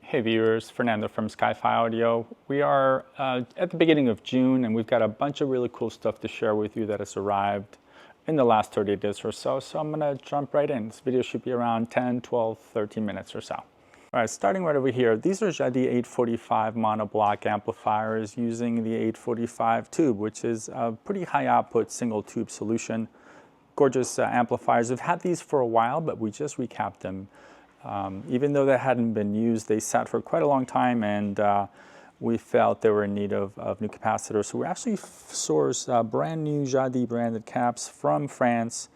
Hey viewers, Fernando from SkyFi Audio. We are at the beginning of June and we've got a bunch of really cool stuff to share with you that has arrived in the last 30 days or so. So I'm going to jump right in. This video should be around 10, 12, 13 minutes or so. All right, starting right over here, these are Jadi 845 monoblock amplifiers using the 845 tube, which is a pretty high output single tube solution. Gorgeous amplifiers. We've had these for a while, but we just recapped them. Even though they hadn't been used, they sat for quite a long time, and we felt they were in need of new capacitors. So we actually sourced brand new Jadi branded caps from France,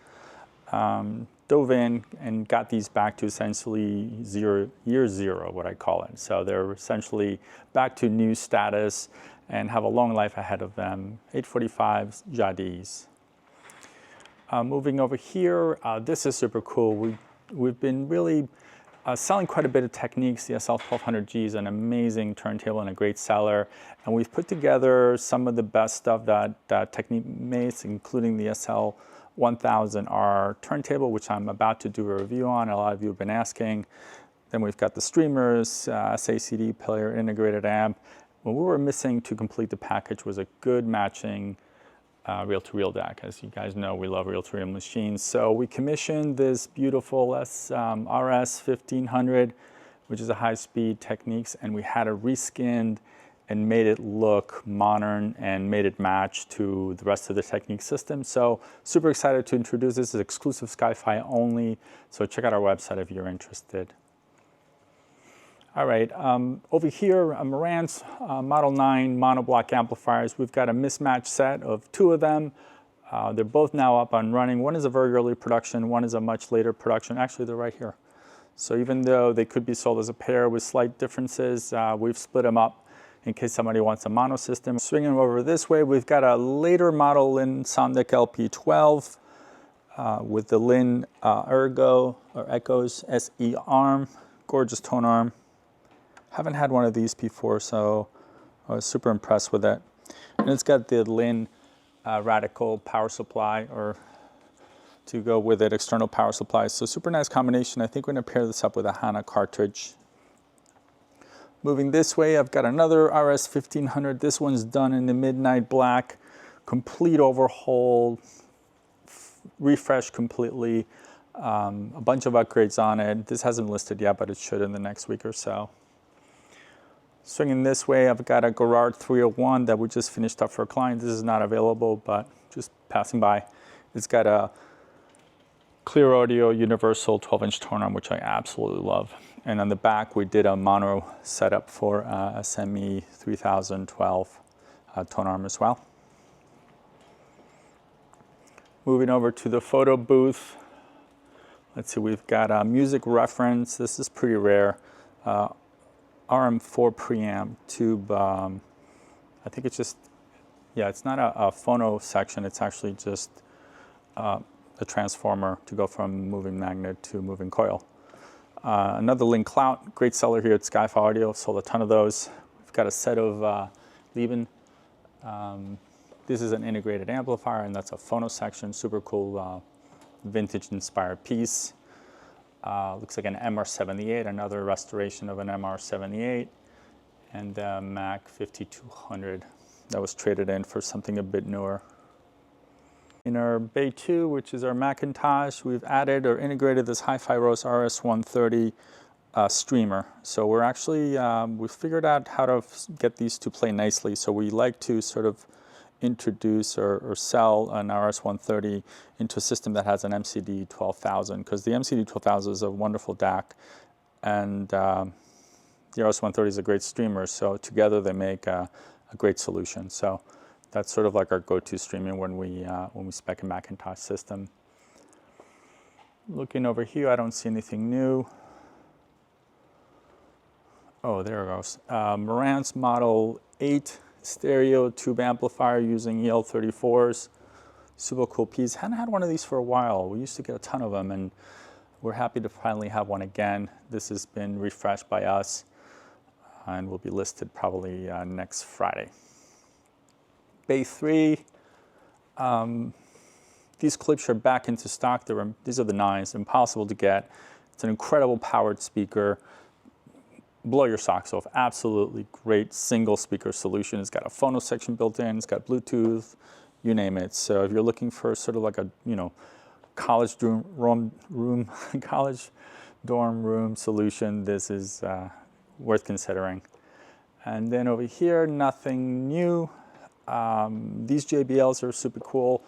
dove in and got these back to essentially year zero, what I call it. So they're essentially back to new status and have a long life ahead of them. 845 Jadis. Moving over here, this is super cool. We've been really selling quite a bit of Techniques. The SL1200G is an amazing turntable and a great seller. And we've put together some of the best stuff that Technique makes, including the SL1000R turntable, which I'm about to do a review on. A lot of you have been asking. Then we've got the streamers, SACD player, integrated amp. What we were missing to complete the package was a good matching reel-to-reel DAC. As you guys know, we love reel-to-reel machines. So we commissioned this beautiful RS1500, which is a high-speed Techniques, and we had it reskinned and made it look modern and made it match to the rest of the Technique system. So super excited to introduce this. It's exclusive SkyFi only, so check out our website if you're interested. All right, over here, Marantz Model 9 monoblock amplifiers. We've got a mismatched set of two of them. They're both now up and running. One is a very early production, one is a much later production. Actually, they're right here. So even though they could be sold as a pair with slight differences, we've split them up in case somebody wants a mono system. Swinging over this way, we've got a later model Lin Sonic LP12 with the Lin Ergo or Echoes SE arm, gorgeous tone arm. Haven't had one of these before, so I was super impressed with it. And it's got the Lin Radical power supply, or to go with it, external power supply. So super nice combination. I think we're gonna pair this up with a HANA cartridge. Moving this way, I've got another RS1500. This one's done in the midnight black, complete overhaul, refresh completely, a bunch of upgrades on it. This hasn't listed yet, but it should in the next week or so. Swinging this way, I've got a Gerard 301 that we just finished up for a client. This is not available, but just passing by. It's got a clear audio universal 12-inch tone arm, which I absolutely love. And on the back, we did a mono setup for SME 3012 tone arm as well. Moving over to the photo booth. Let's see, we've got a music reference. This is pretty rare. RM4 preamp tube. I think it's just, yeah, it's not a phono section. It's actually just a transformer to go from moving magnet to moving coil. Another Lin Clout, great seller here at SkyFi Audio. Sold a ton of those. We've got a set of Lieben. This is an integrated amplifier, and that's a phono section. Super cool, vintage-inspired piece. Looks like an MR78, another restoration of an MR78, and a Mac 5200 that was traded in for something a bit newer. In our Bay 2, which is our Macintosh, we've added or integrated this Hi-Fi Rose RS130 streamer. So we're actually, we figured out how to get these to play nicely. So we like to sort of introduce or sell an RS130 into a system that has an MCD 12000, because the MCD 12000 is a wonderful DAC, and the RS130 is a great streamer, so together they make a great solution. So that's sort of like our go-to streaming when we spec a Macintosh system. Looking over here, I don't see anything new. Oh, there it goes. Marantz Model 8 stereo tube amplifier using EL34s. Super cool piece. Hadn't had one of these for a while. We used to get a ton of them, and we're happy to finally have one again. This has been refreshed by us and will be listed probably next Friday. Bay 3. These clips are back into stock. These are the 9s, impossible to get. It's an incredible powered speaker. blow your socks off. Absolutely great single speaker solution. It's got a phono section built in, it's got Bluetooth, you name it. So if you're looking for sort of like a, college dorm room solution, this is worth considering. And then over here, nothing new. These JBLs are super cool.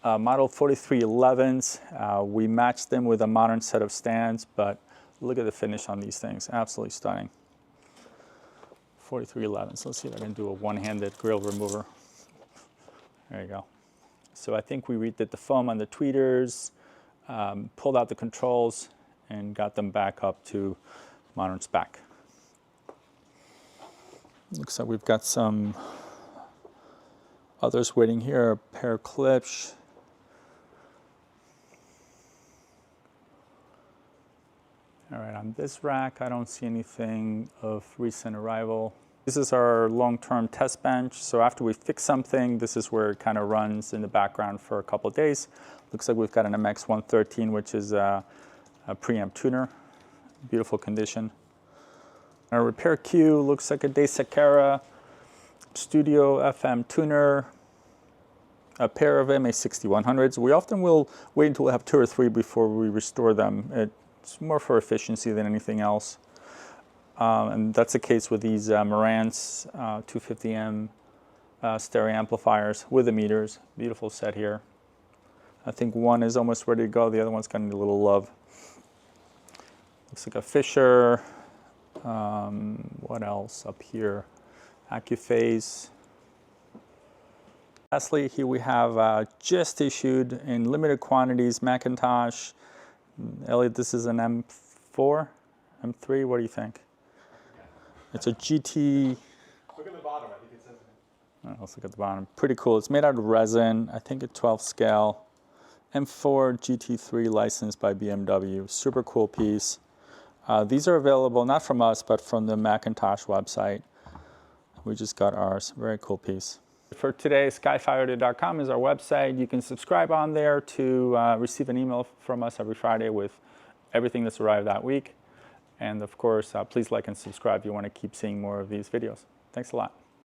Model 4311s, we matched them with a modern set of stands, but look at the finish on these things, absolutely stunning. 4311s, let's see if I can do a one-handed grill remover. There you go. So I think we redid the foam on the tweeters, pulled out the controls, and got them back up to modern spec. Looks like we've got some others waiting here, a pair of clips. All right, on this rack, I don't see anything of recent arrival. This is our long-term test bench. So after we fix something, this is where it kind of runs in the background for a couple of days. Looks like we've got an MX113, which is a preamp tuner. Beautiful condition. Our repair queue looks like a De Sakara Studio FM tuner, a pair of MA6100s. We often will wait until we have 2 or 3 before we restore them. It's more for efficiency than anything else. And that's the case with these Marantz 250M stereo amplifiers with the meters. Beautiful set here. I think one is almost ready to go. The other one's going to need a little love. Looks like a Fisher. What else up here? AccuPhase. Lastly, here we have just issued in limited quantities Macintosh. Elliot, this is an M4, M3. What do you think? It's a GT. Look at the bottom. I think it says it. Let's look at the bottom. Pretty cool. It's made out of resin. I think a 12 scale. M4 GT3 licensed by BMW. Super cool piece. These are available not from us, but from the Macintosh website. We just got ours. Very cool piece. For today, SkyFiAudio.com is our website. You can subscribe on there to receive an email from us every Friday with everything that's arrived that week. And of course, please like and subscribe if you want to keep seeing more of these videos. Thanks a lot.